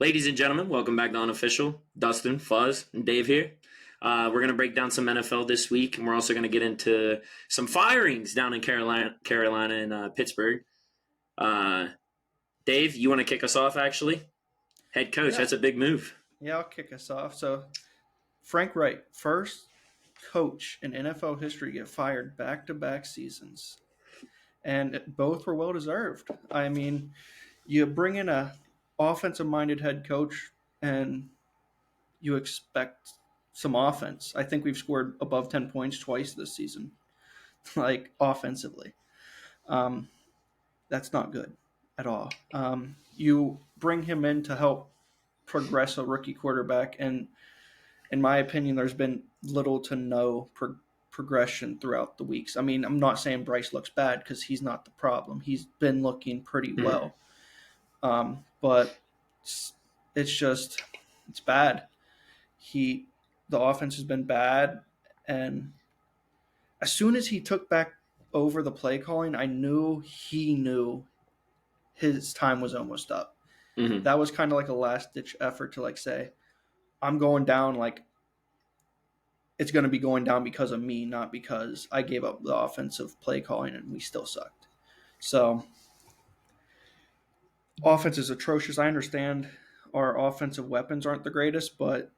Ladies and gentlemen, welcome back to Unofficial. Dustin, Fuzz, and Dave here. We're going to break down some NFL this week, and we're also going to get into some firings down in Carolina and Pittsburgh. Dave, you want to kick us off, actually? Head coach, Yeah, that's a big move. yeah, I'll kick us off. So, Frank Wright, first coach in NFL history to get fired back-to-back seasons, and both were well deserved. I mean, you bring in a offensive-minded head coach, and you expect some offense. I think we've scored above 10 points twice this season, like offensively. Um, that's not good at all. You bring him in to help progress a rookie quarterback, and in my opinion, there's been little to no progression throughout the weeks. I mean, I'm not saying Bryce looks bad because he's not the problem. He's been looking pretty well, but it's just it's bad. The offense has been bad, and as soon as he took back over the play calling, I knew he knew his time was almost up. Mm-hmm. That was kind of like a last ditch effort to say, I'm going down, it's going to be going down because of me, not because I gave up the offensive play calling and we still sucked. So, offense is atrocious. I understand our offensive weapons aren't the greatest, but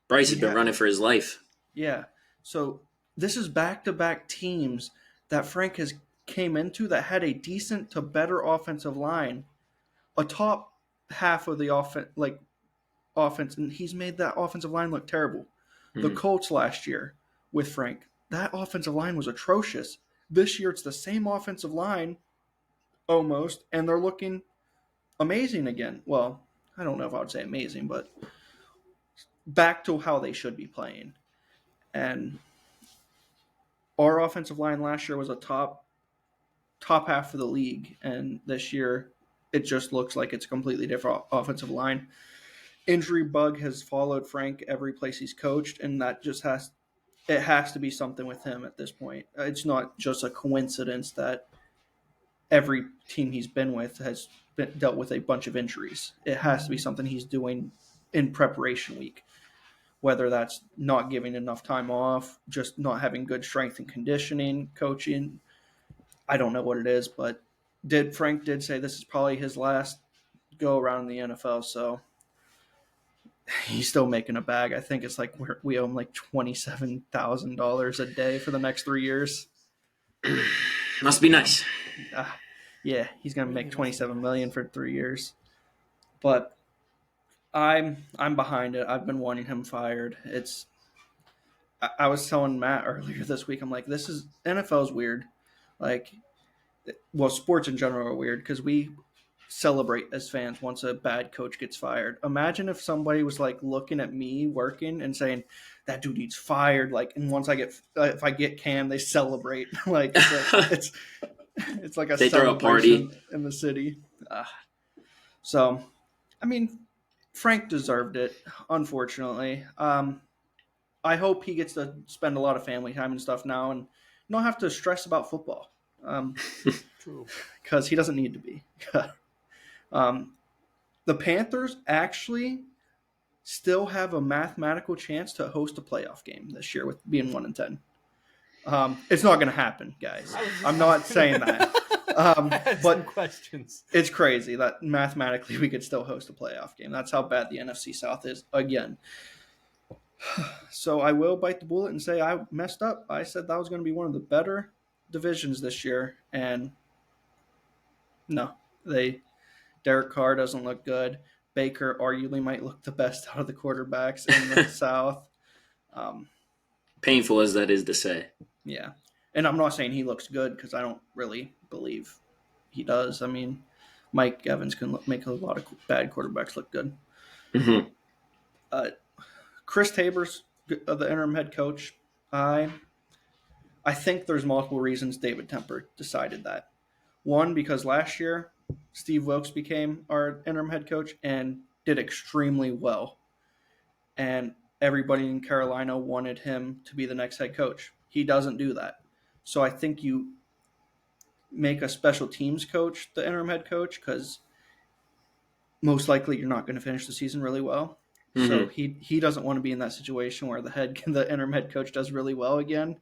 Bryce has been running for his life. Yeah. So, this is back-to-back teams that Frank has came into that had a decent to better offensive line, a top half of the offense, and he's made that offensive line look terrible. The Colts last year with Frank, that offensive line was atrocious. This year it's the same offensive line almost, and they're looking amazing again. Well, I don't know if I would say amazing, but back to how they should be playing. And our offensive line last year was a top half of the league, and this year it just looks like it's a completely different offensive line. Injury bug has followed Frank every place he's coached, and that just has to be something with him at this point. It's not just a coincidence that every team he's been with has dealt with a bunch of injuries. It has to be something he's doing in preparation week, whether that's not giving enough time off, just not having good strength and conditioning coaching. I don't know what it is, but Frank did say this is probably his last go around in the NFL, so he's still making a bag. I think it's like we owe him like $27,000 a day for the next 3 years. Must be nice. Yeah, he's gonna make $27 million for 3 years. But I'm behind it. I've been wanting him fired. I was telling Matt earlier this week. I'm like, this is NFL's weird. Sports in general are weird because we celebrate as fans once a bad coach gets fired. Imagine if somebody was looking at me working and saying that dude needs fired. And once if I get Cam, they celebrate. It's like a they throw a party in the city. So, I mean, Frank deserved it. Unfortunately, I hope he gets to spend a lot of family time and stuff now, and not have to stress about football. True. Because he doesn't need to be. The Panthers actually still have a mathematical chance to host a playoff game this year with being 1-10. It's not going to happen, guys. I'm not saying that. But questions. It's crazy that mathematically we could still host a playoff game. That's how bad the NFC South is again. So I will bite the bullet and say I messed up. I said that was going to be one of the better divisions this year, and no, Derek Carr doesn't look good. Baker arguably might look the best out of the quarterbacks in the South. Painful as that is to say. Yeah. And I'm not saying he looks good because I don't really believe he does. I mean, Mike Evans can make a lot of bad quarterbacks look good. Mm-hmm. Chris Tabor's the interim head coach. I think there's multiple reasons David Tepper decided that. One, because last year Steve Wilkes became our interim head coach and did extremely well. And everybody in Carolina wanted him to be the next head coach. He doesn't do that. So I think you make a special teams coach the interim head coach because most likely you're not going to finish the season really well. So Mm-hmm. he doesn't want to be in that situation where the interim head coach does really well again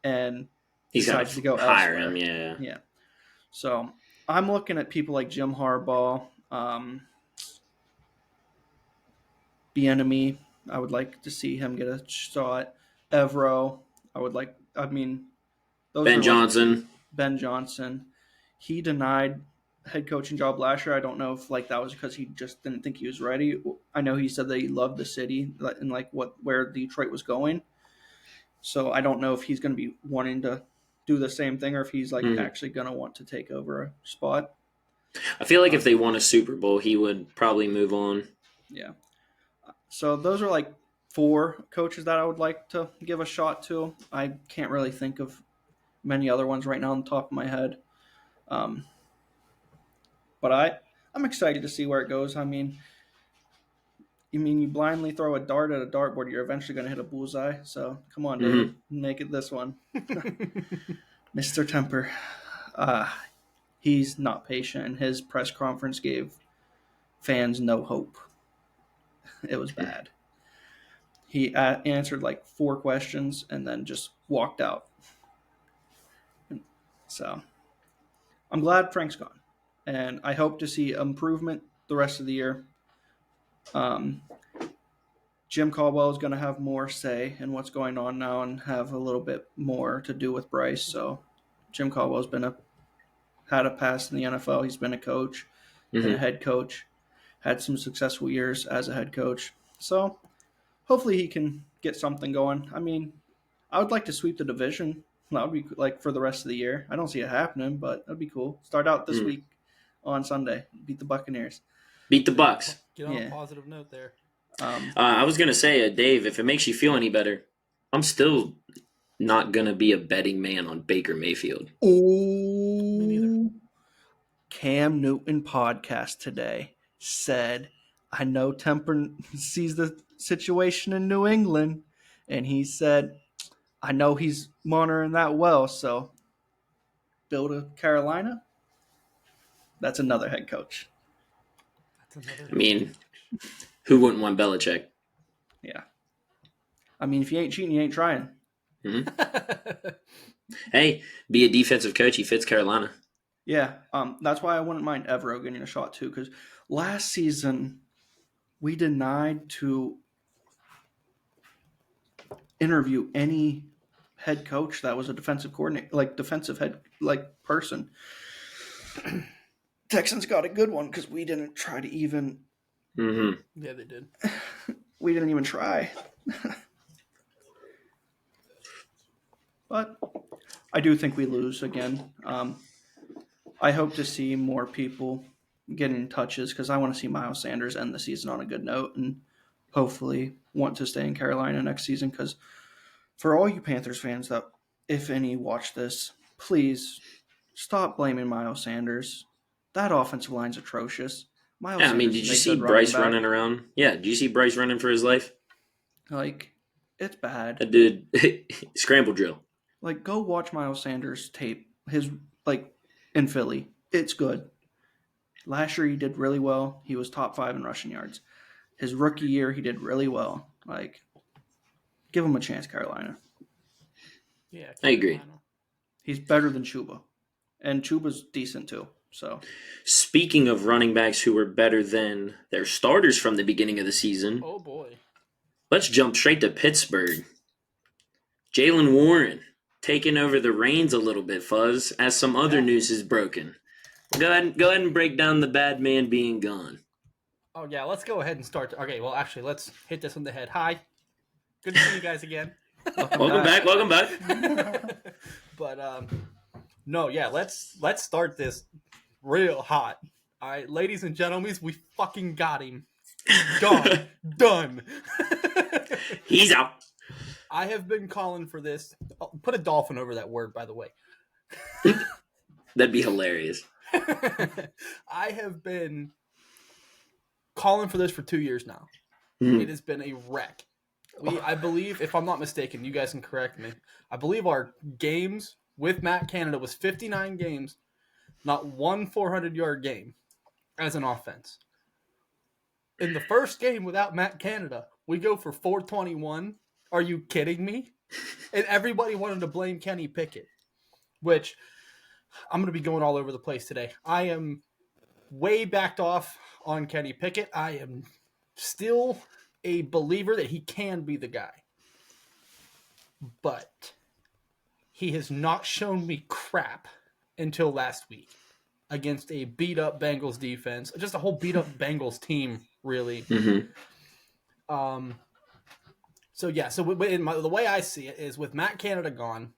and He's got decides to go hire elsewhere. him, yeah. Yeah. So I'm looking at people like Jim Harbaugh, Bieniemy. I would like to see him get a shot. Evero. I mean, those Ben are like Johnson. Ben Johnson. He denied head coaching job last year. I don't know if that was because he just didn't think he was ready. I know he said that he loved the city and where Detroit was going. So I don't know if he's going to be wanting to do the same thing or if he's Mm-hmm. actually going to want to take over a spot. I feel like if they won a Super Bowl, he would probably move on. Yeah. So those are 4 coaches that I would like to give a shot to. I can't really think of many other ones right now on the top of my head. But I'm excited to see where it goes. I mean, you blindly throw a dart at a dartboard, you're eventually going to hit a bullseye. So come on, Mm-hmm. David, make it this one. Mr. Temper, he's not patient, and his press conference gave fans no hope. It was bad. He answered 4 questions and then just walked out. So I'm glad Frank's gone, and I hope to see improvement the rest of the year. Jim Caldwell is going to have more say in what's going on now and have a little bit more to do with Bryce. So Jim Caldwell's had a past in the NFL. He's been a coach, been a head coach, had some successful years as a head coach. So hopefully he can get something going. I mean, I would like to sweep the division. That would be for the rest of the year. I don't see it happening, but that'd be cool. Start out this week on Sunday. Beat the Buccaneers. Beat the Bucks. Get on a positive note there. I was going to say, Dave, if it makes you feel any better, I'm still not going to be a betting man on Baker Mayfield. Me neither. Cam Newton podcast today said, I know Temper sees the situation in New England, and he said, I know he's monitoring that well, so Bill to Carolina, that's another head coach. I mean, who wouldn't want Belichick? Yeah. I mean, if you ain't cheating, you ain't trying. Mm-hmm. Hey, be a defensive coach. He fits Carolina. Yeah. That's why I wouldn't mind Evero getting a shot too, because last season we denied to interview any head coach that was a defensive coordinator, defensive head person. Texans got a good one because we didn't try to even. Mm-hmm. Yeah, they did. We didn't even try. But I do think we lose again. I hope to see more people getting touches because I want to see Miles Sanders end the season on a good note and hopefully want to stay in Carolina next season. Because for all you Panthers fans that, if any, watch this, please stop blaming Miles Sanders. That offensive line's atrocious. Yeah, I mean, did you see Bryce running around? Yeah, did you see Bryce running for his life? It's bad. That dude, scramble drill. Go watch Miles Sanders tape. His, in Philly. It's good. Last year he did really well. He was top 5 in rushing yards. His rookie year, he did really well. Give him a chance, Carolina. Yeah, I agree. He's better than Chuba. And Chuba's decent too. So, speaking of running backs who were better than their starters from the beginning of the season, oh boy, let's jump straight to Pittsburgh. Jaylen Warren taking over the reins a little bit, Fuzz, as some other news is broken. Go ahead and break down the bad man being gone. Oh yeah, let's go ahead and start. Okay, well actually, let's hit this on the head. Hi, good to see you guys again. Welcome back. But no, yeah, let's start this real hot. All right, ladies and gentlemen, we fucking got him. Gone. Done. He's out. I have been calling for this. I'll put a dolphin over that word, by the way. That'd be hilarious. I have been calling for this for 2 years now. It has been a wreck. I believe, if I'm not mistaken, you guys can correct me. I believe our games with Matt Canada was 59 games, not one 400-yard game as an offense. In the first game without Matt Canada, we go for 421. Are you kidding me? And everybody wanted to blame Kenny Pickett, which I'm going to be going all over the place today. I am way backed off on Kenny Pickett. I am still a believer that he can be the guy. But he has not shown me crap until last week against a beat-up Bengals defense. Just a whole beat-up Bengals team, really. Mm-hmm. So the way I see it is with Matt Canada gone,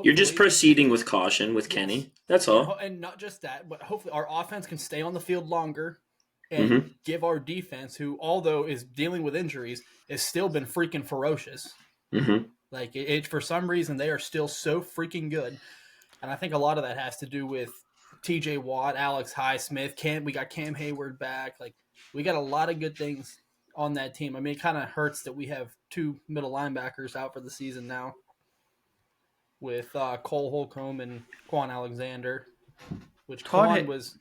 You're just proceeding with caution with Kenny. That's all. And not just that, but hopefully our offense can stay on the field longer and give our defense, who although is dealing with injuries, has still been freaking ferocious. Mm-hmm. Like it for some reason they are still so freaking good, and I think a lot of that has to do with T.J. Watt, Alex Highsmith, we got Cam Hayward back. Like we got a lot of good things on that team. I mean, it kind of hurts that we have 2 middle linebackers out for the season now, with Cole Holcomb and Quan Alexander, which Quan was,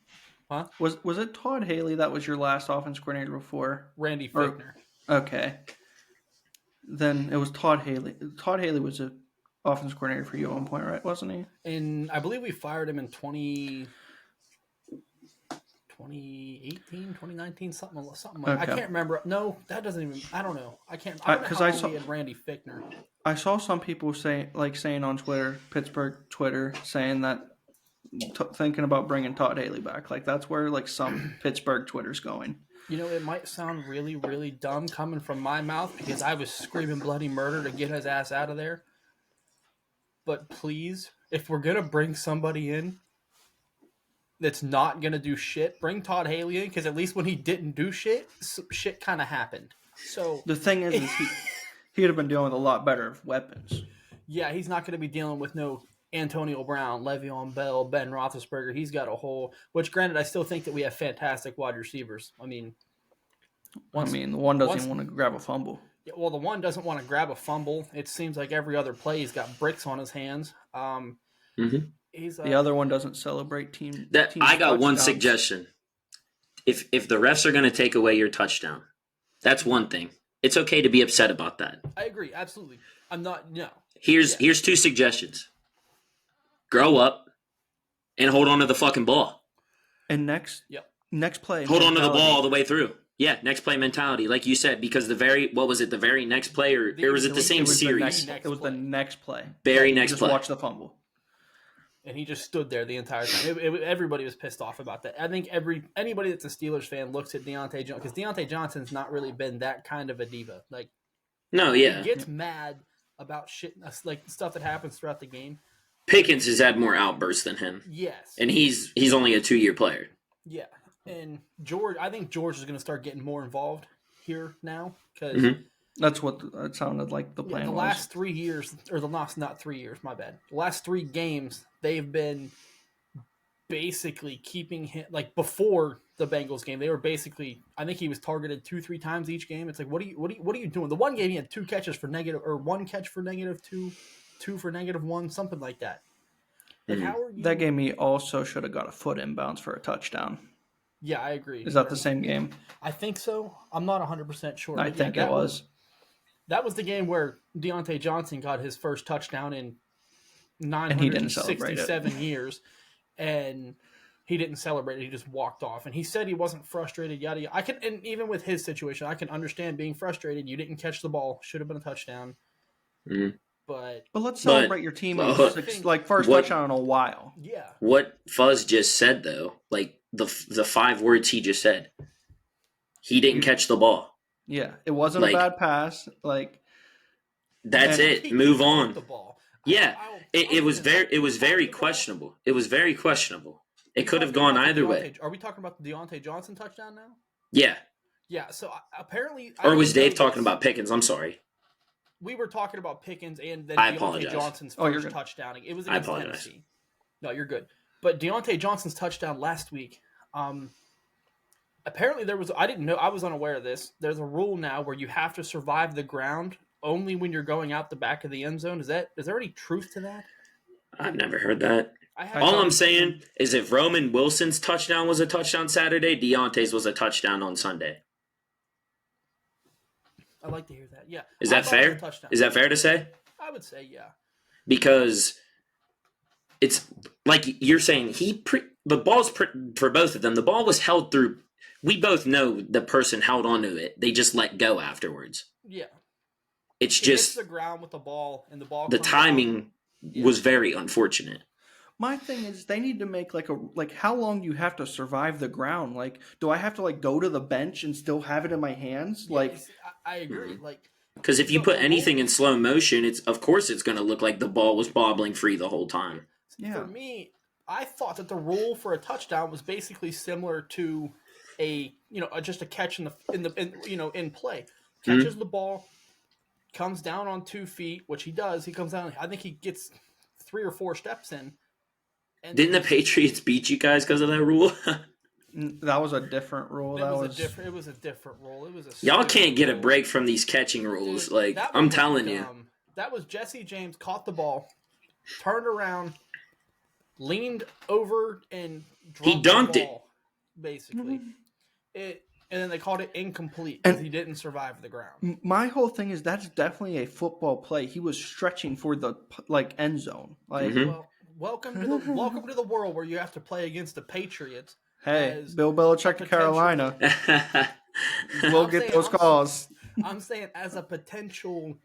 huh? Was it Todd Haley that was your last offense coordinator before? Randy Fichtner. Okay. Then it was Todd Haley. Todd Haley was an offense coordinator for you at one point, right? Wasn't he? And I believe we fired him in 2018, 2019, something like okay. I can't remember. No, that doesn't even. I don't know. I can't. Because I saw Randy Fichtner. I saw some people saying on Twitter, Pittsburgh Twitter, saying that thinking about bringing Todd Haley back. Like that's where like some Pittsburgh Twitter's going. You know, it might sound really, really dumb coming from my mouth because I was screaming bloody murder to get his ass out of there. But please, if we're going to bring somebody in that's not going to do shit, bring Todd Haley in, because at least when he didn't do shit, shit kind of happened. So the thing is he'd have been dealing with a lot better weapons. Yeah, he's not going to be dealing with no Antonio Brown, Le'Veon Bell, Ben Roethlisberger. He's got a whole. Which, granted, I still think that we have fantastic wide receivers. I mean, the one doesn't even want to grab a fumble. Yeah, well, the one doesn't want to grab a fumble. It seems like every other play he's got bricks on his hands. He's the other one doesn't celebrate team. I got one suggestion. If the refs are going to take away your touchdown, that's one thing. It's okay to be upset about that. I agree, absolutely. I'm not. No. Here's 2 suggestions. Grow up and hold on to the fucking ball. And next play. Hold on to the ball all the way through. Yeah, next play mentality, like you said, because the very next play, or was it the same series? It was the next play. Next play. Watch the fumble. And he just stood there the entire time. Everybody was pissed off about that. I think anybody that's a Steelers fan looks at Deontay Johnson, because Deontay Johnson's not really been that kind of a diva. Like, no, yeah, he gets mad about shit, like stuff that happens throughout the game. Pickens has had more outbursts than him. Yes, and he's only a 2-year player. Yeah, and I think George is going to start getting more involved here now, because that's what it sounded like the plan was. The last 3 years, or the last, not 3 years, my bad. The last 3 games, they've been basically keeping him, like before the Bengals game, they were basically, I think he was targeted 2-3 times each game. It's like, what are you doing? The one game he had 2 catches for negative, or 1 catch for -2, 2 for -1, something like that. Like, how are you? That game he also should have got a foot inbounds for a touchdown. Yeah, I agree. Is that the same game? I think so. I'm not 100% sure. I think it was. That was the game where Deontay Johnson got his first touchdown in 967 years, and he didn't celebrate it. He just walked off, and he said he wasn't frustrated. Yada yada. And even with his situation, I can understand being frustrated. You didn't catch the ball; should have been a touchdown. But let's celebrate your team first touchdown in a while. Yeah. What Fuzz just said, though, like the 5 words he just said, he didn't catch the ball. Yeah, it wasn't a bad pass. Like that's it. Move on. The ball. Yeah, it was very questionable. It was very questionable. It could have gone either way. Are we talking about the Deontay Johnson touchdown now? Yeah. Yeah. So apparently, or was Dave talking about Pickens? I'm sorry. We were talking about Pickens and then Deontay Johnson's first touchdown. It was against Tennessee. No, you're good. But Deontay Johnson's touchdown last week. Apparently there was. I didn't know. I was unaware of this. There's a rule now where you have to survive the ground only when you're going out the back of the end zone. Is there any truth to that? I've never heard that. All I'm saying is if Roman Wilson's touchdown was a touchdown Saturday, Deontay's was a touchdown on Sunday. I'd like to hear that. Yeah. Is that fair? Is that fair to say? I would say, yeah. Because it's like you're saying, the ball's for both of them. The ball was held through. We both know the person held onto it. They just let go afterwards. Yeah. It's He just hits the ground with the ball, and the ball. The timing was very unfortunate. My thing is, they need to make how long do you have to survive the ground? Like, do I have to go to the bench and still have it in my hands? I agree. Because if you put anything in slow motion, of course it's going to look like the ball was bobbling free the whole time. Yeah. For me, I thought that the rule for a touchdown was basically similar to just a catch in play. Catches the ball, comes down on 2 feet, which he does. He comes down. I think he gets 3 or 4 steps in. And didn't the Patriots beat you guys because of that rule? That was a different rule. It was a different rule. It was a y'all can't get a break from these catching rules. Dude, I'm telling you. That was Jesse James caught the ball, turned around, leaned over, and he dunked it. Basically, and then they called it incomplete because he didn't survive the ground. My whole thing is that's definitely a football play. He was stretching for the end zone. Well, welcome to the world where you have to play against the Patriots. Hey, Bill Belichick to Carolina. We'll get those calls. I'm saying as a potential,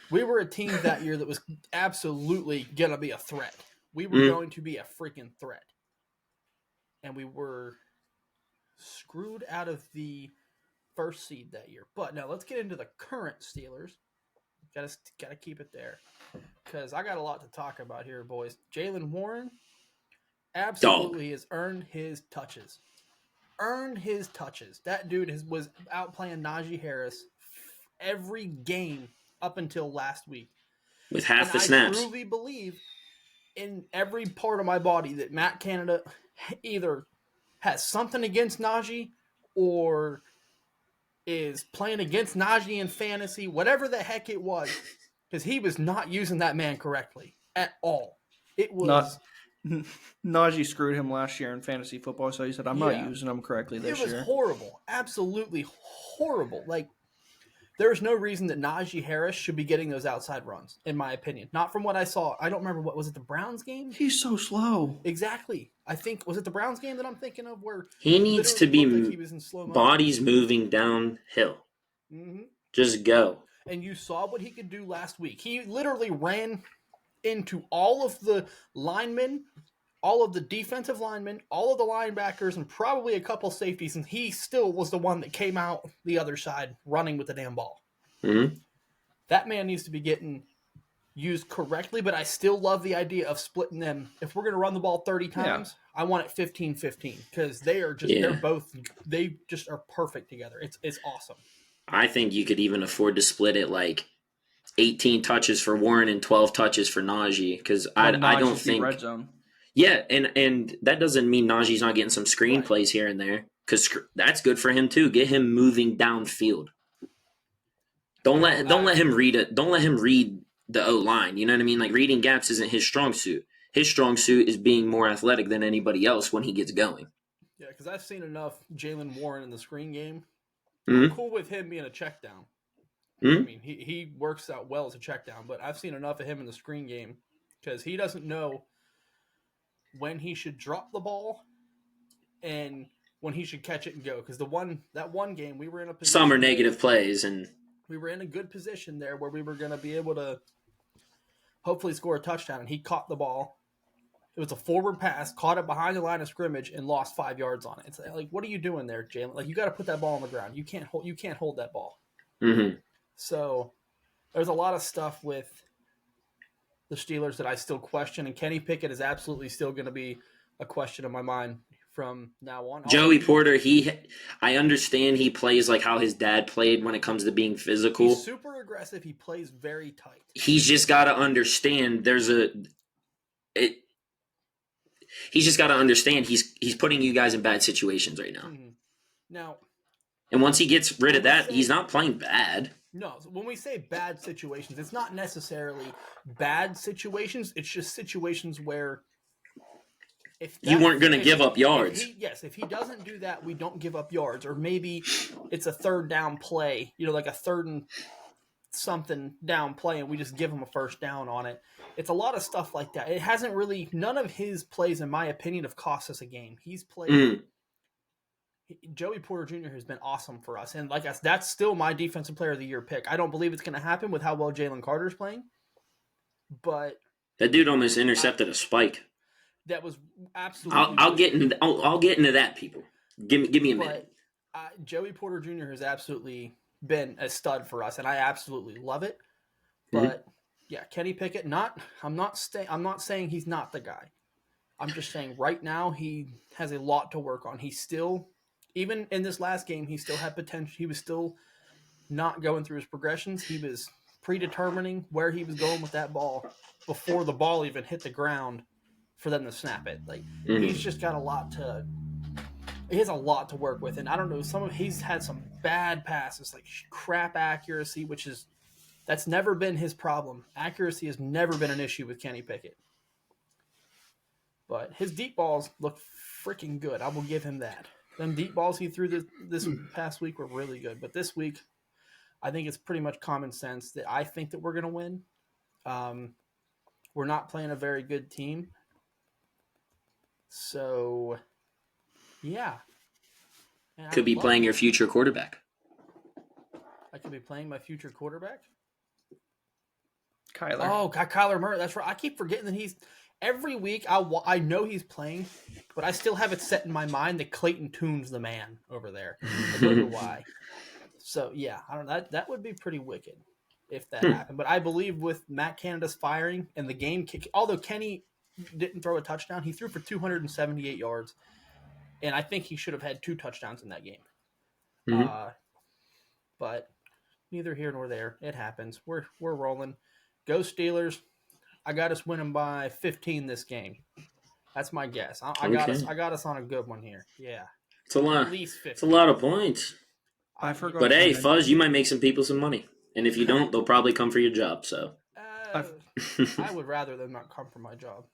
we were a team that year that was absolutely going to be a threat. We were going to be a freaking threat. And we were screwed out of the first seed that year. But now let's get into the current Steelers. Got to keep it there. Because I got a lot to talk about here, boys. Jaylen Warren absolutely has earned his touches. That dude was out playing Najee Harris every game up until last week. With half the snaps. I truly believe in every part of my body that Matt Canada either has something against Najee or is playing against Najee in fantasy, whatever the heck it was, because he was not using that man correctly at all. It was... Najee screwed him last year in fantasy football, so he said, I'm not using him correctly this year. It was horrible. Absolutely horrible. There's no reason that Najee Harris should be getting those outside runs, in my opinion. Not from what I saw. I don't remember was it the Browns game? He's so slow. Exactly. I think, was it the Browns game that I'm thinking of where he needs to be like he was in slow motion? Bodies moving downhill. Mm-hmm. Just go. And you saw what he could do last week. He literally ran into all of the linemen, all of the defensive linemen, all of the linebackers, and probably a couple safeties, and he still was the one that came out the other side running with the damn ball. Mm-hmm. That man needs to be getting used correctly, but I still love the idea of splitting them. If we're going to run the ball 30 times, I want it 15-15 because they just are perfect together. It's awesome. I think you could even afford to split it 18 touches for Warren and 12 touches for Najee because I don't think red zone. Yeah, and that doesn't mean Najee's not getting some screen plays here and there because that's good for him too. Get him moving downfield. Don't let him read it. Don't let him read the O line. You know what I mean? Reading gaps isn't his strong suit. His strong suit is being more athletic than anybody else when he gets going. Yeah, because I've seen enough Jaylen Warren in the screen game. Mm-hmm. I'm cool with him being a check down. Mm-hmm. I mean, he works out well as a check down, but I've seen enough of him in the screen game because he doesn't know when he should drop the ball and when he should catch it and go. Because that one game we were in a position. Some are negative plays, and we were in a good position there where we were going to be able to hopefully score a touchdown. And he caught the ball. It was a forward pass, caught it behind the line of scrimmage, and lost 5 yards on it. It's what are you doing there, Jalen? You got to put that ball on the ground. You can't hold that ball. Mm-hmm. So there's a lot of stuff with the Steelers that I still question, and Kenny Pickett is absolutely still going to be a question in my mind from now on. Joey Porter, I understand he plays how his dad played when it comes to being physical. He's super aggressive. He plays very tight. He's just got to understand he's just got to understand he's putting you guys in bad situations right now. Mm-hmm. Now, and once he gets rid of that, he's not playing bad. No, when we say bad situations, it's not necessarily bad situations. It's just situations where You weren't going to give up yards. If he doesn't do that, we don't give up yards. Or maybe it's a third down play, like a third and something down play, and we just give him a first down on it. It's a lot of stuff like that. It hasn't really, none of his plays, in my opinion, have cost us a game. He's played. Joey Porter Jr. has been awesome for us. And that's still my defensive player of the year pick. I don't believe it's going to happen with how well Jalen Carter's playing. But that dude almost intercepted a spike. That was absolutely. I'll get into that, people. Give me a minute. Joey Porter Jr. has absolutely been a stud for us, and I absolutely love it. But yeah, Kenny Pickett. I'm not saying he's not the guy. I'm just saying right now he has a lot to work on. He's still, even in this last game, he still had potential. He was still not going through his progressions. He was predetermining where he was going with that ball before the ball even hit the ground for them to snap it. He's just got he has a lot to work with. And I don't know, he's had some bad passes, crap accuracy, that's never been his problem. Accuracy has never been an issue with Kenny Pickett. But his deep balls look freaking good. I will give him that. Them deep balls he threw this past week were really good. But this week, I think it's pretty much common sense that I think that we're going to win. We're not playing a very good team. So, yeah. Could be playing your future quarterback. I could be playing my future quarterback? Kyler. Oh, Kyler Murray. That's right. I keep forgetting that he's... Every week, I know he's playing, but I still have it set in my mind that Clayton Tune's the man over there. I don't know why. So, yeah, I don't know. That would be pretty wicked if that happened. But I believe with Matt Canada's firing and the game kick, although Kenny didn't throw a touchdown, he threw for 278 yards. And I think he should have had 2 touchdowns in that game. But neither here nor there. It happens. We're rolling. Go Steelers. I got us winning by 15 this game. That's my guess. I got us on a good one here. Yeah. It's a lot. At least 15. It's a lot of points. I forgot. But hey, Fuzz, you might make some people some money. And if you don't, they'll probably come for your job. So I would rather them not come for my job.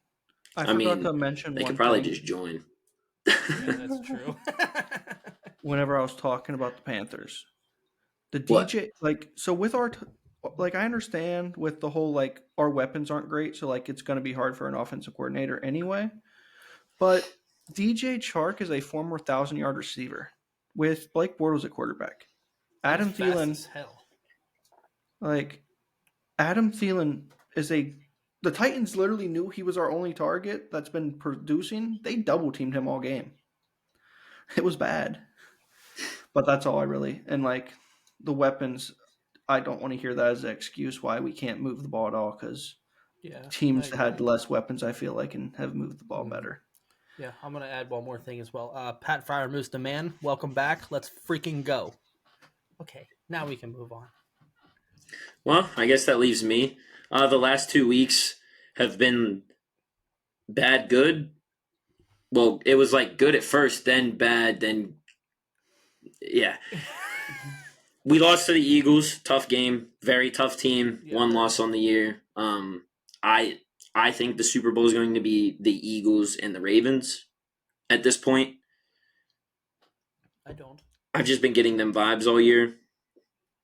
I forgot to mention they one could probably thing. just join. Yeah, that's true. Whenever I was talking about the Panthers, the DJ, so with our, I understand with the whole, our weapons aren't great, so, it's going to be hard for an offensive coordinator anyway. But DJ Chark is a former 1,000-yard receiver with Blake Bortles at quarterback. Adam Thielen, as hell. Adam Thielen is the Titans literally knew he was our only target that's been producing. They double teamed him all game. It was bad. But that's all and the weapons, I don't want to hear that as an excuse why we can't move the ball at all, because teams that had less weapons, I feel and have moved the ball better. Yeah, I'm going to add one more thing as well. Pat Fryer Moose the man, welcome back. Let's freaking go. Okay, now we can move on. Well, I guess that leaves me. The last 2 weeks have been bad, good. Well, it was good at first, then bad, then yeah. We lost to the Eagles. Tough game. Very tough team. Yeah. 1 loss on the year. I think the Super Bowl is going to be the Eagles and the Ravens at this point. I don't. I've just been getting them vibes all year.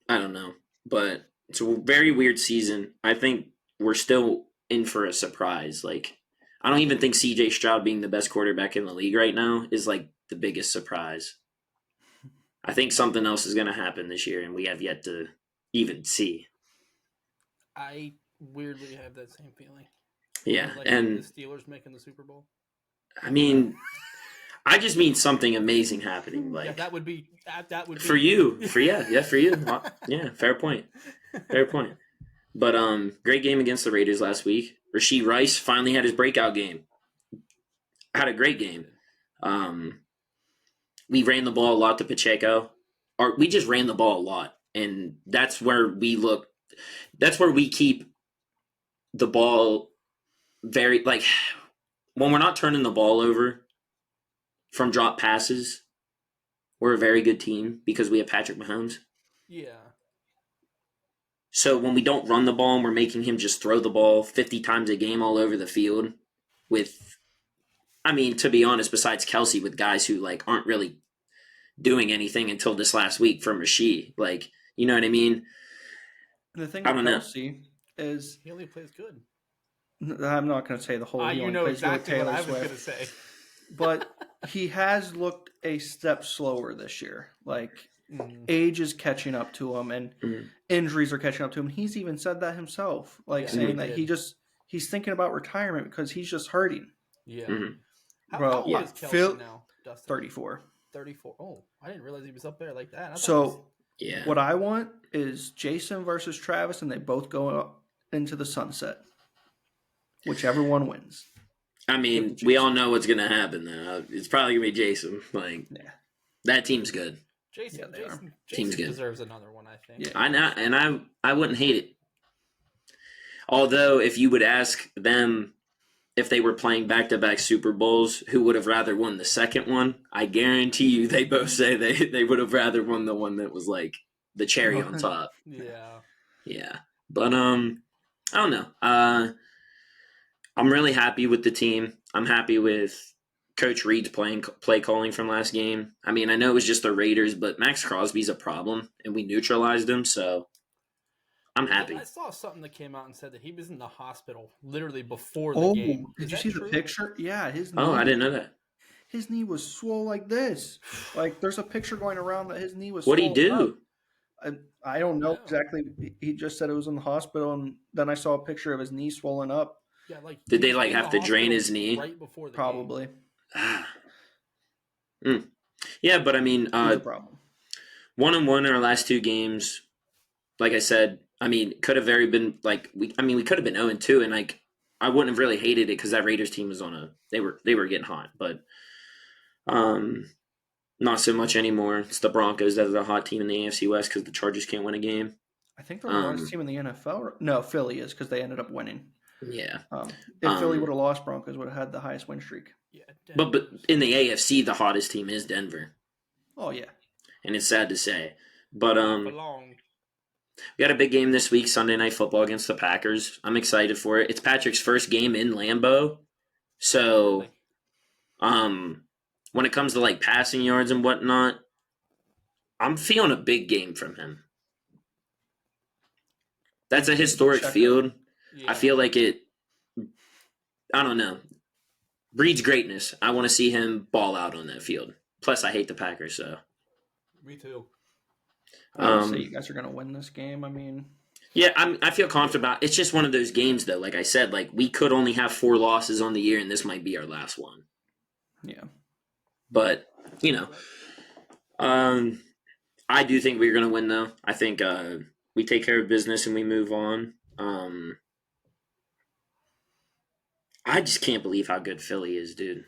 I don't know. But it's a very weird season. I think we're still in for a surprise. I don't even think C.J. Stroud being the best quarterback in the league right now is, the biggest surprise. I think something else is going to happen this year, and we have yet to even see. I weirdly have that same feeling. Yeah, and the Steelers making the Super Bowl. I mean, I just mean something amazing happening. That would be for you. For you. Yeah, fair point. Fair point. But great game against the Raiders last week. Rashee Rice finally had his breakout game. Had a great game. We ran the ball a lot to Pacheco. We just ran the ball a lot, and that's where we look. That's where we keep the ball very when we're not turning the ball over from drop passes. We're a very good team because we have Patrick Mahomes. Yeah. So when we don't run the ball and we're making him just throw the ball 50 times a game all over the field with I mean, to be honest, besides Kelsey, with guys who like aren't really doing anything until this last week from Rasheed. Like, you know what I mean? The thing I with don't know. Kelsey is He only plays good. I'm not going to say the whole he You only know plays good with exactly what Taylor I was going Swift, to say. but he has looked a step slower this year. Like Mm, age is catching up to him, and Mhm. injuries are catching up to him. He's even said that himself, like Yeah, saying he that did. he's thinking about retirement because he's just hurting. yeah. Mhm. How Well, old is Kelsey Phil, now, Dustin? 34. 34. Oh, I didn't realize he was up there like that. I thought he was... So Yeah. what I want is Jason versus Travis, and they both go up into the sunset. Whichever one wins. I Give mean, it to we Jason. all know what's gonna happen though. It's probably gonna be Jason. Like Yeah. that team's good. Jason, Yeah, they are. Jason Team's good. deserves another one, I think. Yeah. I know, and I wouldn't hate it. Although, if you would ask them if they were playing back-to-back Super Bowls, who would have rather won the second one? I guarantee you, they both say they would have rather won the one that was like the cherry on top. Yeah. Yeah, but I don't know. I'm really happy with the team. I'm happy with Coach Reed's play calling from last game. I mean, I know it was just the Raiders, but Max Crosby's a problem, and we neutralized him, so I'm happy. I saw something that came out and said that he was in the hospital literally before the Oh, game. did Is you that see true? the picture? Yeah, his knee. Oh, I didn't know that. His knee was swole like this. Like there's a picture going around that his knee was. What'd he swollen do? up. I don't know No. exactly. He just said it was in the hospital, and then I saw a picture of his knee swollen up. Yeah, like Did he they was like in have the to drain hospital his knee? right before the game. Probably. Yeah, but I mean, It was a problem. 1-1 in our last two games. Like I said, I mean, could have very been like we could have been 0-2, and like I wouldn't have really hated it because that Raiders team was they were getting hot, but not so much anymore. It's the Broncos that are the hot team in the AFC West because the Chargers can't win a game. I think they're the hottest team in the NFL. No, Philly is because they ended up winning. Yeah, If Philly would have lost, Broncos would have had the highest win streak. Yeah, but in the AFC, the hottest team is Denver, Oh yeah. and it's sad to say, but for long. we got a big game this week, Sunday Night Football against the Packers. I'm excited for it. It's Patrick's first game in Lambeau, so when it comes to like passing yards and whatnot, I'm feeling a big game from him. That's a historic field. Yeah. I feel like it. I don't know. Breeds greatness. I want to see him ball out on that field. Plus, I hate the Packers, so. Me too. I would say you guys are going to win this game. I mean, yeah, I feel confident about it. It's just one of those games, though. Like I said, like we could only have 4 losses on the year, and this might be our last one. yeah. But you know, I do think we're going to win, though. I think we take care of business and we move on. I just can't believe how good Philly is, dude.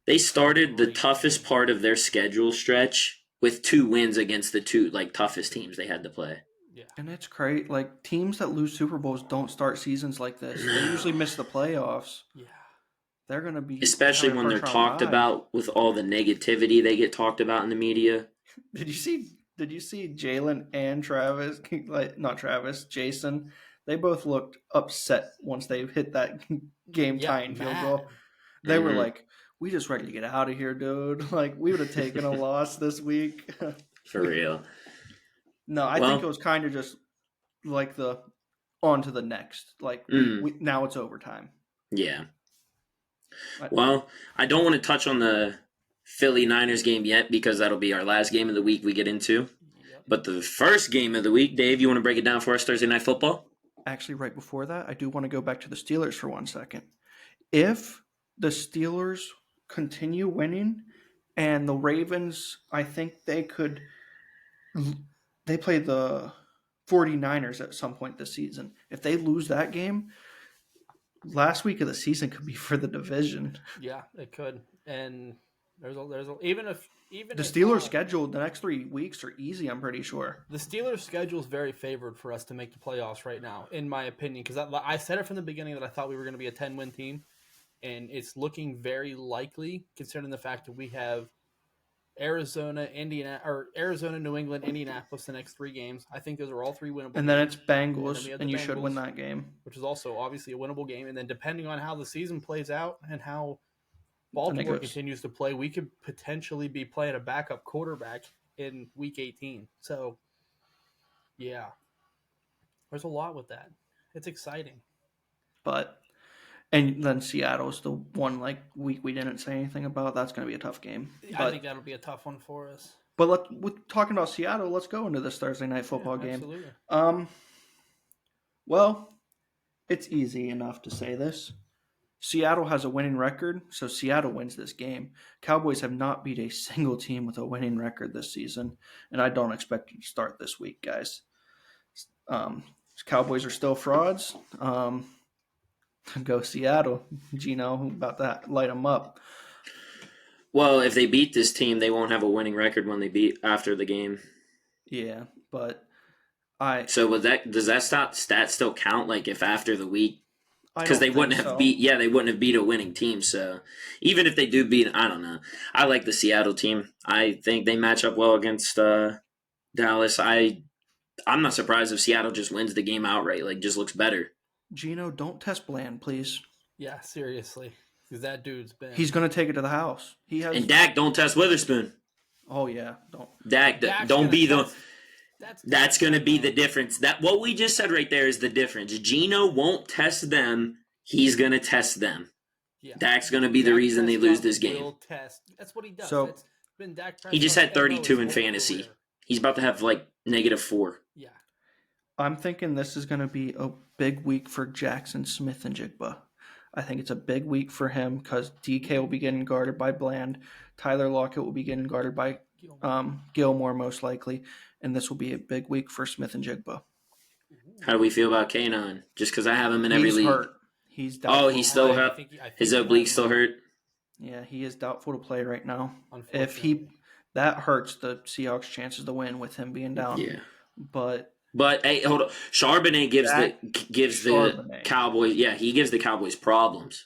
They started the toughest part of their schedule stretch with 2 wins against the 2 like toughest teams they had to play. Yeah. And it's great. Like teams that lose Super Bowls don't start seasons like this. They usually miss the playoffs. Yeah. They're going to be Especially when they're talked about with all the negativity they get talked about in the media. Did you see Jalen and Travis? Like not Travis, Jason. They both looked upset once they hit that game tying field goal. They were like, "We just ready to get out of here, dude. Like we would have taken a loss this week." For real. No, I think it was kind of just like the on to the next. Like now it's overtime. Yeah. Well, I don't want to touch on the Philly Niners game yet because that'll be our last game of the week we get into. Yep. But the first game of the week, Dave, you want to break it down for us, Thursday Night Football? Actually, right before that, I do want to go back to the Steelers for 1 second. If the Steelers continue winning and the Ravens, I think they play the 49ers at some point this season. If they lose that game, last week of the season could be for the division. Yeah, it could. And there's even the Steelers' schedule the next 3 weeks are easy. I'm pretty sure the Steelers' schedule is very favored for us to make the playoffs right now, in my opinion. Because I said it from the beginning that I thought we were going to be a 10-win team, and it's looking very likely considering the fact that we have Arizona, New England, Indianapolis the next 3 games. I think those are all 3 winnable. And then games. it's Bengals, and you Bengals, should win that game. which is also obviously a winnable game. And then depending on how the season plays out and how Baltimore goes. continues to play, we could potentially be playing a backup quarterback in Week 18. So, yeah, there's a lot with that. It's exciting. But and then Seattle's the one week we didn't say anything about. That's going to be a tough game. I But think that'll be a tough one for us. but with talking about Seattle, let's go into this Thursday night football game. Absolutely. Well, it's easy enough to say this. Seattle has a winning record, so Seattle wins this game. Cowboys have not beat a single team with a winning record this season, and I don't expect you to start this week, guys. Cowboys are still frauds. Go Seattle. Gino, about that, light them up. Well, if they beat this team, they won't have a winning record when they beat after the game. Yeah, but So does that stat still count? Like if after the week, because they wouldn't have so. they wouldn't have beat a winning team. So even if they do beat, I don't know. I like the Seattle team. I think they match up well against Dallas. I'm not surprised if Seattle just wins the game outright. Like just looks better. Gino, don't test Bland, please. Yeah, seriously, because that dude's been. He's going to take it to the house. He has. And Dak, don't test Witherspoon. Oh yeah, don't. Dak, Dak's don't be test, That's going to be the difference. That what we just said right there is the difference. Gino won't test them. He's going to test them. Yeah. Dak's going to be the reason they lose this game. Will test. That's what he does. So it's been Dak he just had Prescott's 32 in MO fantasy. career. He's about to have like -4. Yeah. I'm thinking this is going to be a big week for Jackson Smith and Jigba. I think it's a big week for him because DK will be getting guarded by Bland. Tyler Lockett will be getting guarded by Gilmore most likely. And this will be a big week for Smith and Jigba. How do we feel about Kanon? Just because I have him in every league. Hurt. He's doubtful. He's still hurt. His oblique still hurt. Yeah, he is doubtful to play right now. If that hurts the Seahawks' chances to win with him being down. Yeah. But hey, hold on. Charbonnet gives Charbonnet. the Cowboys. Yeah, he gives the Cowboys problems.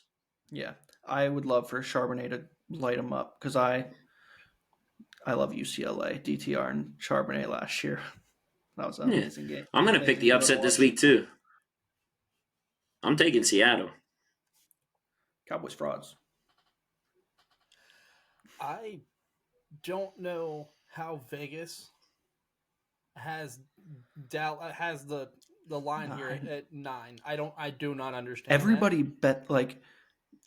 Yeah, I would love for Charbonnet to light him up because I love UCLA, DTR, and Charbonnet last year. That was an amazing game. I'm going to pick the upset this week, too. I'm taking Seattle. Cowboys frauds. I don't know how Vegas has the line here at 9. I do not understand. Everybody bet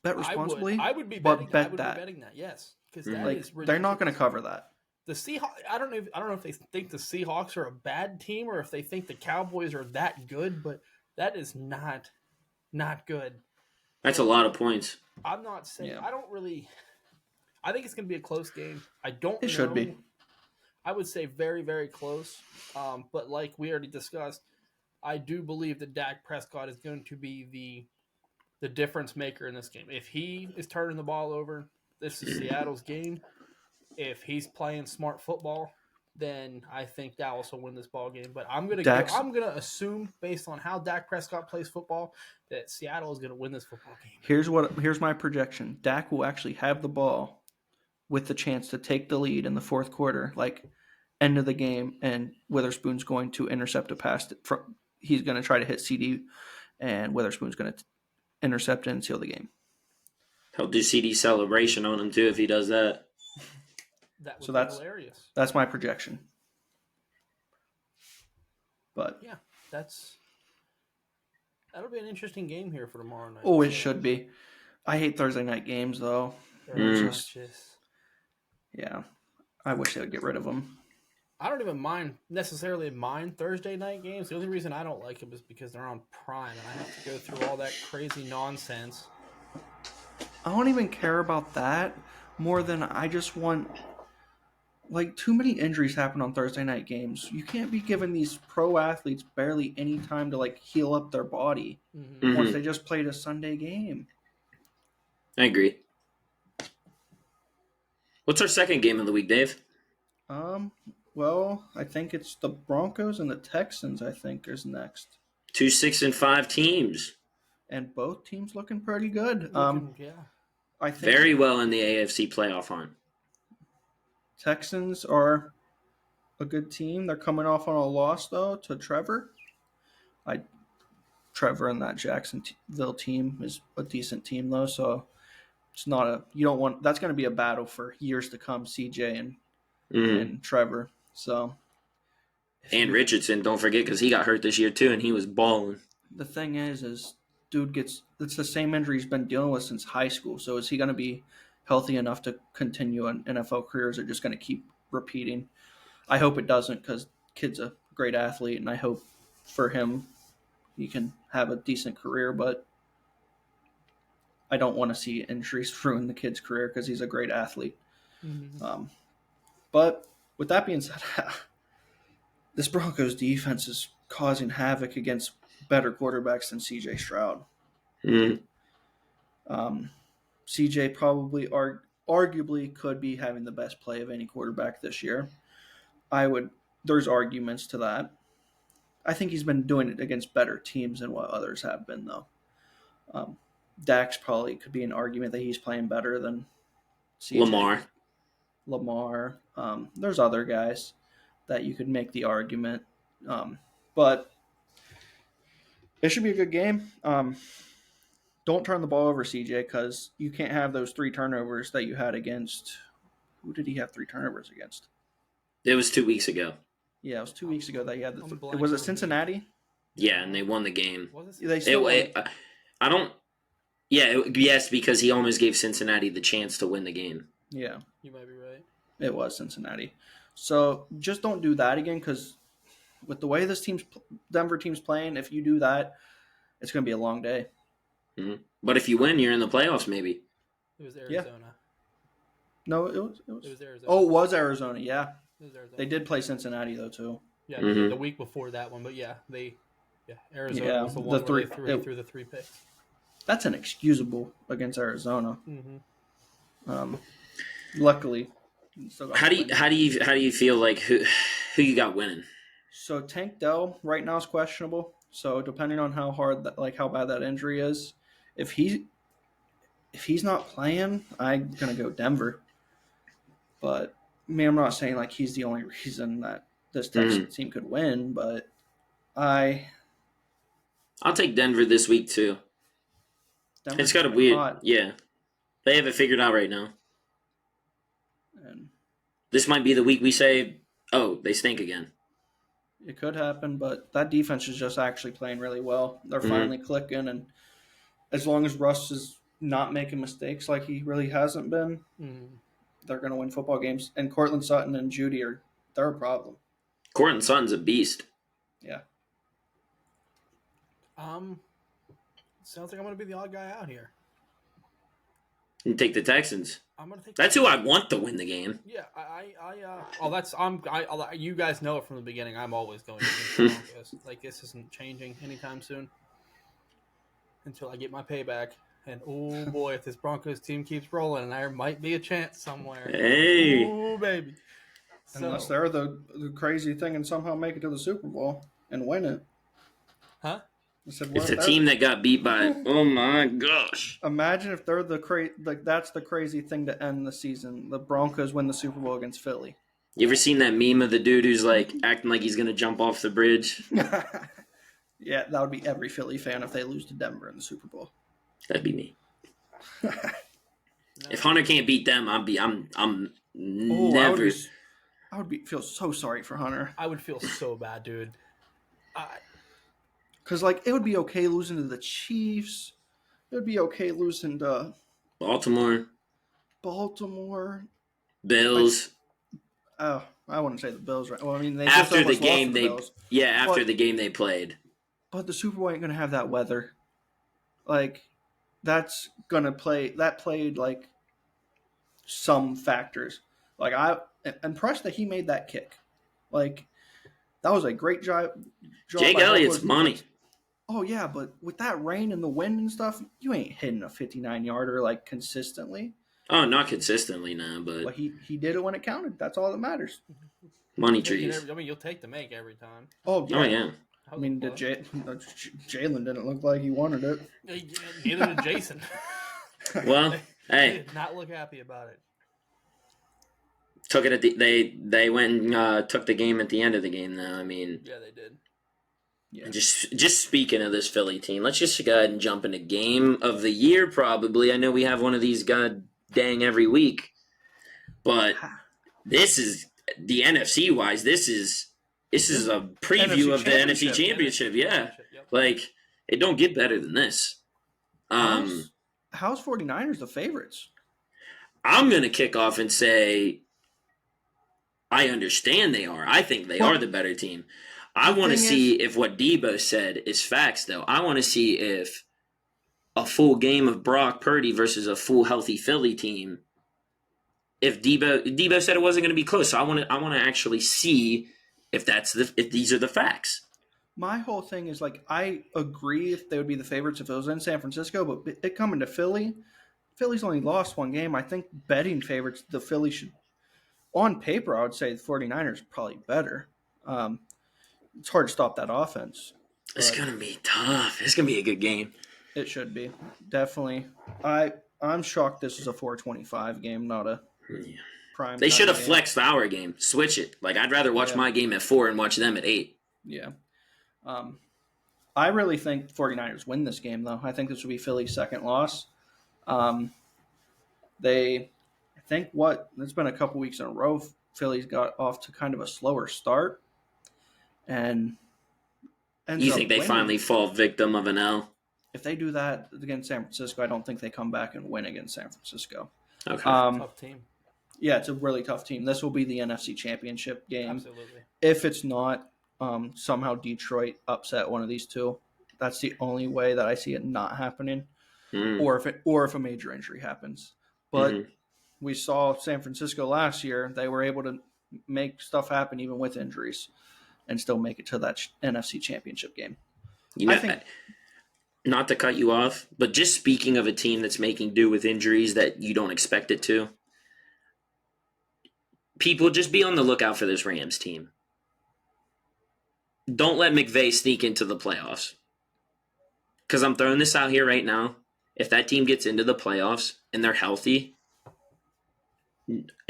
responsibly. I would be betting that. Yes, because that is ridiculous. They're not going to cover that. The Seahawks. I don't know if they think the Seahawks are a bad team or if they think the Cowboys are that good, but that is not good. That's a lot of points. I'm not saying. Yeah. I think it's going to be a close game. I don't. It should be. I would say very, very close. But like we already discussed, I do believe that Dak Prescott is going to be the difference maker in this game. If he is turning the ball over, this is Seattle's game. If he's playing smart football, then I think Dallas will win this ball game. But I'm gonna assume based on how Dak Prescott plays football that Seattle is gonna win this football game. Here's my projection. Dak will actually have the ball with the chance to take the lead in the fourth quarter, like end of the game, and Witherspoon's going to intercept a pass. He's going to try to hit CD, and Witherspoon's going to intercept it and seal the game. He'll do CD celebration on him too if he does that. That would be hilarious. That's my projection. But yeah, that'll be an interesting game here for tomorrow night. Oh, it should be. I hate Thursday night games though. Yeah, I wish they would get rid of them. I don't even necessarily mind Thursday night games. The only reason I don't like them is because they're on Prime and I have to go through all that crazy nonsense. I don't even care about that more than I just want. Too many injuries happen on Thursday night games. You can't be giving these pro athletes barely any time to heal up their body once they just played a Sunday game. I agree. What's our second game of the week, Dave? Well, I think it's the Broncos and the Texans, I think, is next. 2 6-5 teams. And both teams looking pretty good. Yeah. I think very well in the AFC playoff hunt. Texans are a good team. They're coming off on a loss, though, to Trevor. Trevor and that Jacksonville team is a decent team, though, so it's not a you don't want that's going to be a battle for years to come. CJ and Trevor. So And Richardson, don't forget, because he got hurt this year too, and he was balling. the thing is dude it's the same injury he's been dealing with since high school. So is he going to be healthy enough to continue an NFL career? Or is it just going to keep repeating? I hope it doesn't, because kid's a great athlete, and I hope for him he can have a decent career, but I don't want to see injuries ruin the kid's career because he's a great athlete. Mm-hmm. But with that being said, this Broncos defense is causing havoc against better quarterbacks than CJ Stroud. CJ probably arguably could be having the best play of any quarterback this year. There's arguments to that. I think he's been doing it against better teams than what others have been, though. Dax probably could be an argument that he's playing better than CJ. Lamar. There's other guys that you could make the argument. But it should be a good game. Don't turn the ball over, CJ, because you can't have those 3 turnovers that you had against. Who did he have 3 turnovers against? It was 2 weeks ago. Yeah, it was 2 weeks ago that he had was it Cincinnati? Yeah, and they won the game. They still won. I don't. Yeah, yes, because he almost gave Cincinnati the chance to win the game. Yeah. You might be right. It was Cincinnati. So just don't do that again, because with the way this Denver team's playing, if you do that, it's going to be a long day. Mm-hmm. But if you win, you're in the playoffs, maybe. It was Arizona. Yeah. No, it was Arizona. Oh, it was Arizona, yeah. It was Arizona. They did play Cincinnati, though, too. Yeah, the week before that one. But Arizona was the one where they threw the 3 picks. That's inexcusable against Arizona. Mm-hmm. Luckily, how do you feel like who you got winning? So Tank Dell right now is questionable. So depending on how bad that injury is, if he's not playing, I'm gonna go Denver. But I'm not saying like he's the only reason that this Texans team could win, but I'll take Denver this week too. It's got a weird, yeah. They have it figured out right now. And this might be the week we say, "Oh, they stink again." It could happen, but that defense is just actually playing really well. They're finally clicking, and as long as Russ is not making mistakes like he really hasn't been, they're going to win football games. And Cortland Sutton and Judy they're a problem. Cortland Sutton's a beast. Yeah. Sounds like I'm going to be the odd guy out here. You take the Texans. I'm going to take. That's who I want to win the game. Yeah, you guys know it from the beginning. I'm always going to the Broncos. Like, this isn't changing anytime soon until I get my payback. And oh boy, if this Broncos team keeps rolling, there might be a chance somewhere. Hey, oh baby. Unless they're the crazy thing and somehow make it to the Super Bowl and win it. Huh? It's the team that got beat by. Oh my gosh! Imagine if they're that's the crazy thing to end the season. The Broncos win the Super Bowl against Philly. You ever seen that meme of the dude who's like acting like he's gonna jump off the bridge? Yeah, that would be every Philly fan if they lose to Denver in the Super Bowl. That'd be me. If Hunter can't beat them, I'm never. I would feel so sorry for Hunter. I would feel so bad, dude. Because it would be okay losing to the Chiefs. It would be okay losing to Baltimore, Bills. I wouldn't say the Bills, right? Well, I mean, after the game the game they played. But the Super Bowl ain't gonna have that weather. That's gonna play. That played some factors. I'm impressed that he made that kick. That was a great job. Jake Elliott's money. Oh yeah, but with that rain and the wind and stuff, you ain't hitting a 59-yarder consistently. Oh, not consistently now, but he did it when it counted. That's all that matters. Money trees. You'll take the make every time. Oh yeah. Oh yeah. I mean, Jalen didn't look like he wanted it. Neither did Jason. Well, they did not look happy about it. Took it they went and took the game at the end of the game. Though I mean, yeah, they did. Yeah. And just speaking of this Philly team, let's just go ahead and jump into game of the year. Probably, I know we have one of these god dang every week, but this is the NFC wise. This is a preview NFC of the NFC Championship. Championship. Yeah, Yep. like it don't get better than this. How's 49ers the favorites? I'm gonna kick off and say I understand they are. I think they are the better team. I want to see if what Debo said is facts, though. I want to see if a full game of Brock Purdy versus a full healthy Philly team. If Debo said it wasn't going to be close, so I want to actually see if these are the facts. My whole thing is like I agree if they would be the favorites if it was in San Francisco, but it coming to Philly, Philly's only lost one game. I think betting favorites, the Philly should, on paper, I would say the 49ers are probably better. It's hard to stop that offense. It's going to be tough. It's going to be a good game. It should be. Definitely. I'm shocked this is a 425 game, not a prime. They should have game. flexed our game. Switch it. Like, I'd rather watch my game at 4 and watch them at 8. Yeah. I really think 49ers win this game, though. I think this will be Philly's second loss. I think it's been a couple weeks in a row, Philly's got off to kind of a slower start. And you think they finally fall victim of an L? If they do that against San Francisco, I don't think they come back and win against San Francisco. Okay. Tough team. Yeah, it's a really tough team. This will be the NFC Championship game. Absolutely. If it's not, somehow Detroit upset one of these two. That's the only way that I see it not happening, or if a major injury happens. But we saw San Francisco last year; they were able to make stuff happen even with injuries, and still make it to that NFC Championship game. You know, I think, not to cut you off, but just speaking of a team that's making do with injuries that you don't expect it to, people just be on the lookout for this Rams team. Don't let McVay sneak into the playoffs. Because I'm throwing this out here right now. If that team gets into the playoffs and they're healthy,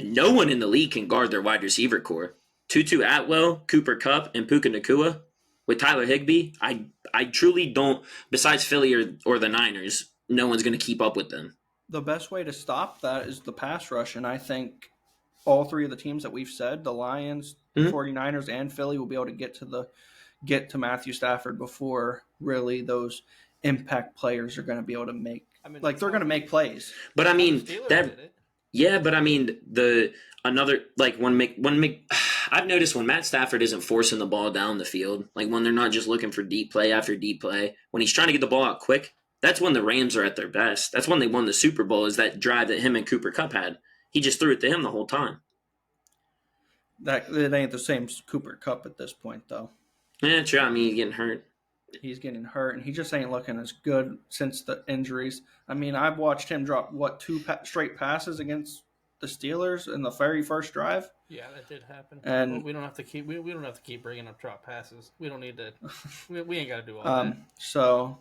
no one in the league can guard their wide receiver core. Tutu Atwell, Cooper Kupp, and Puka Nacua with Tyler Higbee, I truly don't, besides Philly or the Niners, no one's going to keep up with them. The best way to stop that is the pass rush, and I think all three of the teams that we've said, the Lions, 49ers, and Philly, will be able to get to Matthew Stafford before really those impact players are going to be able to make they're going to make plays. But I mean I've noticed when Matt Stafford isn't forcing the ball down the field, like when they're not just looking for deep play after deep play, when he's trying to get the ball out quick, that's when the Rams are at their best. That's when they won the Super Bowl, is that drive that him and Cooper Kupp had. He just threw it to him the whole time. That it ain't the same Cooper Kupp at this point, though. Yeah, true. I mean, he's getting hurt. He's getting hurt, and he just ain't looking as good since the injuries. I mean, I've watched him drop, two straight passes against the Steelers in the very first drive. Yeah, that did happen. And we don't have to keep we don't have to keep bringing up drop passes. We don't need to. we ain't got to do all that. So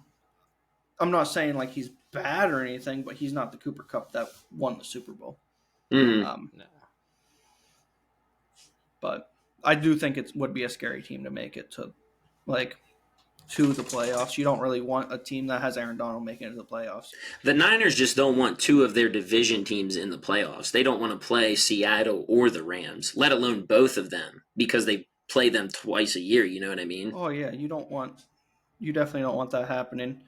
I'm not saying like he's bad or anything, but he's not the Cooper Kupp that won the Super Bowl. No. But I do think it would be a scary team to make it to the playoffs. You don't really want a team that has Aaron Donald making it to the playoffs. The Niners just don't want two of their division teams in the playoffs. They don't want to play Seattle or the Rams, let alone both of them, because they play them twice a year. You know what I mean? Oh yeah, you definitely don't want that happening.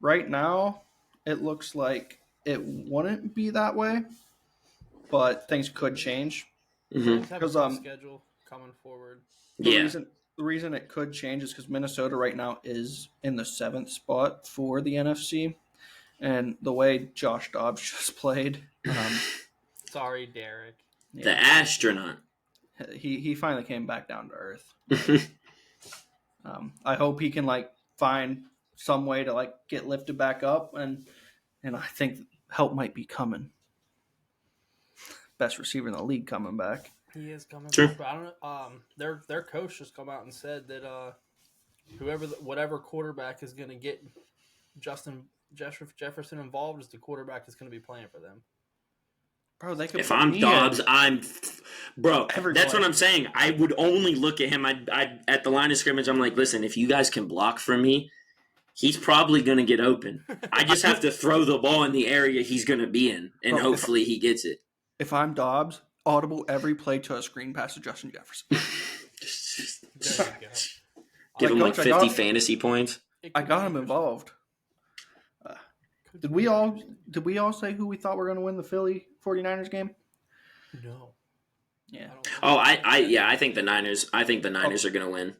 Right now, it looks like it wouldn't be that way, but things could change. Because schedule coming forward. The reason it could change is because Minnesota right now is in the 7th spot for the NFC, and the way Josh Dobbs just played. Sorry, Derek. The astronaut. He finally came back down to earth. I hope he can find some way to get lifted back up, and I think help might be coming. Best receiver in the league coming back. He is coming Sure. back. But I don't know. Their coach just come out and said that whatever quarterback is going to get Justin Jefferson involved is the quarterback that's going to be playing for them. Bro, they could If put I'm me Dobbs, in. bro. Every That's play. what I'm saying. I would only look at him. I at the line of scrimmage. I'm like, listen, if you guys can block for me, he's probably going to get open. I just have to throw the ball in the area he's going to be in, and Bro, hopefully he gets it. If I'm Dobbs, audible every play to a screen pass to Justin Jefferson. There you go. Give him like Coach, 50 fantasy points. I got him involved. Did we all say who we thought were going to win the Philly 49ers game? No. Yeah. I think the Niners. I think the Niners are going to win.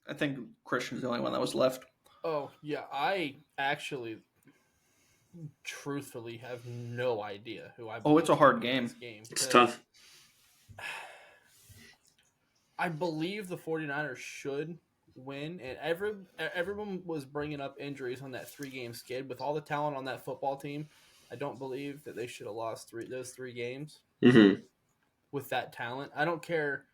I think Christian's the only one that was left. Oh, yeah. I actually, truthfully, have no idea who I believe It's a hard will win game. this game. It's tough. I believe the 49ers should win, and everyone was bringing up injuries on that 3-game skid. With all the talent on that football team, I don't believe that they should have lost those 3 games Mm-hmm. with that talent. I don't care.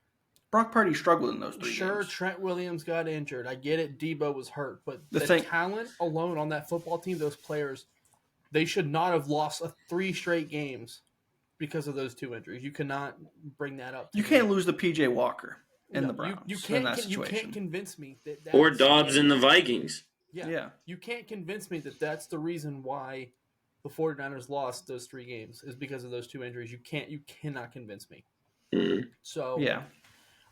Brock Purdy struggled in those 3 Sure, games. Trent Williams got injured. I get it. Debo was hurt, but The the thing- talent alone on that football team, those players, they should not have lost 3 straight games because of those 2 injuries. You cannot bring that up. You can't lose to P.J. Walker in No, the Browns You in can't. that You situation. can't convince me that Or that's Dobbs it. and the Vikings. Yeah. You can't convince me that that's the reason why the 49ers lost those 3 games is because of those 2 injuries. You cannot convince me. Mm. So Yeah.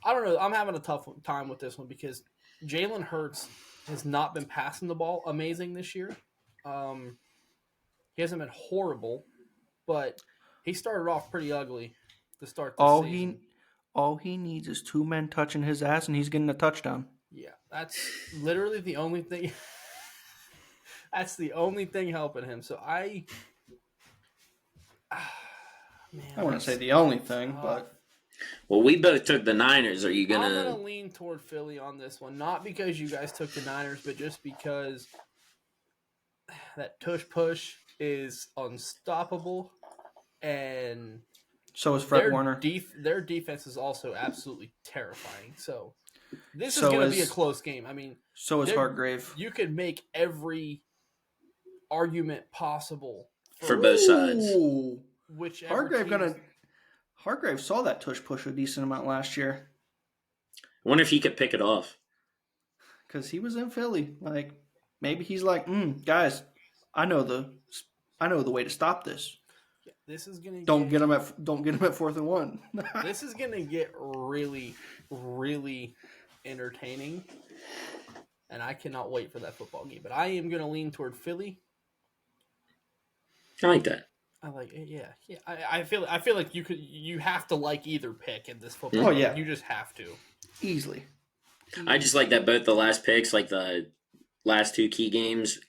I don't know. I'm having a tough time with this one because Jalen Hurts has not been passing the ball amazing this year. He hasn't been horrible, but he started off pretty ugly to start the season. All he needs is 2 men touching his ass, and he's getting a touchdown. Yeah, that's literally the only thing. That's the only thing helping him. So man, I wouldn't say the only thing, but Well, we both took the Niners. Are you I'm gonna? gonna lean toward Philly on this one, not because you guys took the Niners, but just because that tush push is unstoppable, and so is Fred Warner. Their defense is also absolutely terrifying. So this is So going to be a is- close game. I mean, So is they're- Hargrave. you could make every argument possible For both sides. Ooh. whichever Hargrave saw that tush push a decent amount last year I wonder if he could pick it off. because he was in Philly. Like maybe he's like, guys, I know the way to stop this. This is going to Don't get him at 4th and 1. This is going to get really, really entertaining, and I cannot wait for that football game. But I am going to lean toward Philly. I like that. I like it. Yeah. I feel like you have to like either pick in this football. Oh, game. yeah. You just have to. Easily. I just like that both the last picks, like the last 2 key games,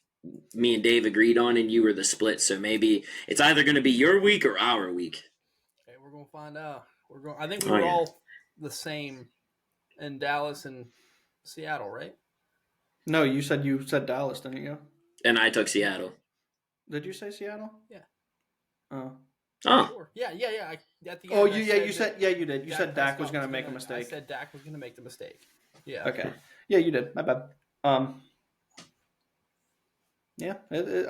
me and Dave agreed on, and you were the split. So maybe it's either going to be your week or our week. Okay, we're gonna find out. I think we were all the same in Dallas and Seattle, right? No, you said Dallas, didn't you? And I took Seattle. Did you say Seattle? Yeah. Oh. Oh, Sure. Yeah. At the end, Oh, I you said you did. You said Dak was Prescott going to make a I mistake. said Dak was gonna make the mistake. Yeah. Okay. Yeah, you did. My bad. Yeah,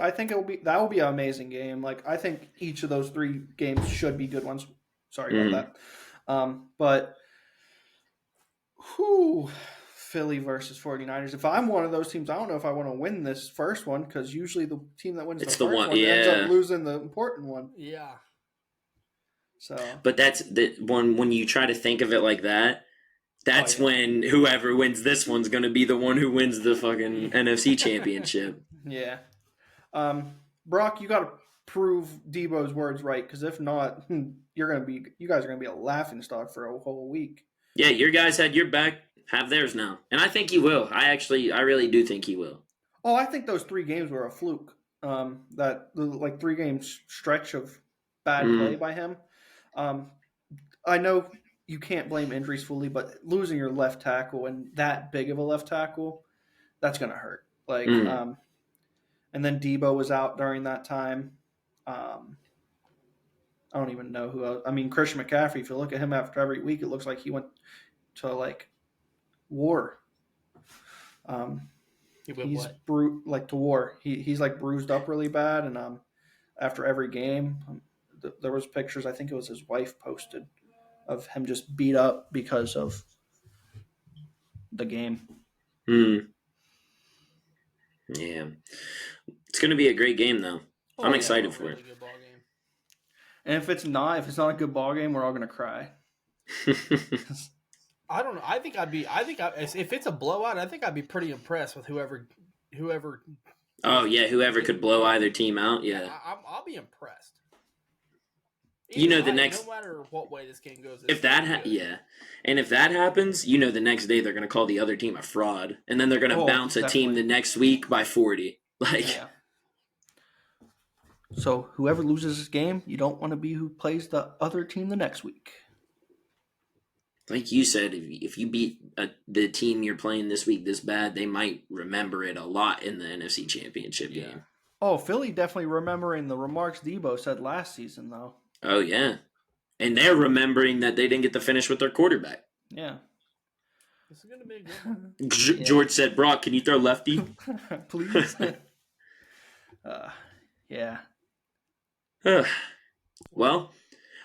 I think that will be an amazing game. Like I think each of those 3 games should be good ones. Sorry about that. But Philly versus 49ers. If I'm one of those teams, I don't know if I want to win this first one because usually the team that wins It's the the first one- one ends yeah. up losing the important one. Yeah. So but that's the one when you try to think of it like that. That's when whoever wins this one's going to be the one who wins the fucking NFC Championship. yeah, Brock, you got to prove Debo's words right because if not, you guys are gonna be a laughing stock for a whole week. Yeah, your guys had your back, have theirs now, and I think he will. I really do think he will. Oh, I think those 3 games were a fluke. That 3 games stretch of bad play by him. I know you can't blame injuries fully, but losing your left tackle and that big of a left tackle, that's gonna hurt. And then Debo was out during that time. I don't even know who else. I mean, Christian McCaffrey. If you look at him after every week, it looks like he went to war. He went He's what? to war. He's bruised up really bad, and after every game, there was pictures. I think it was his wife posted of him just beat up because of the game. Hmm. Yeah. It's going to be a great game, though. I'm excited for really good ball game. And if it's not a good ball game, we're all gonna cry. it. I don't know. If it's a blowout, I think I'd be pretty impressed with whoever. Oh, yeah, whoever could blow either team out, yeah. I'll be impressed. You know, Either the way, next... no matter what way this game goes. If that and if that happens, you know the next day they're going to call the other team a fraud, and then they're going to bounce a team the next week by 40. Like, yeah. So whoever loses this game, you don't want to be who plays the other team the next week. like you said, if you beat the team you're playing this week this bad, they might remember it a lot in the NFC Championship game. Oh, Philly definitely remembering the remarks Debo said last season, though. Oh, yeah. And they're remembering that they didn't get to finish with their quarterback. Yeah. This is going to be a good one. George said, Brock, can you throw lefty? Please. Yeah. Well,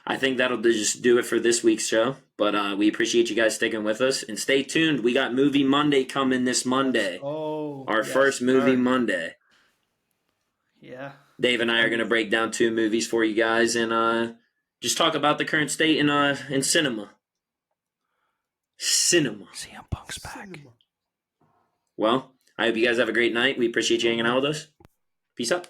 I think that'll just do it for this week's show. But we appreciate you guys sticking with us. And stay tuned. We got Movie Monday coming this Monday. Our first Movie Monday. Yeah. Dave and I are going to break down 2 movies for you guys and just talk about the current state in cinema. Cinema. CM Punk's back. Well, I hope you guys have a great night. We appreciate you hanging out with us. Peace out.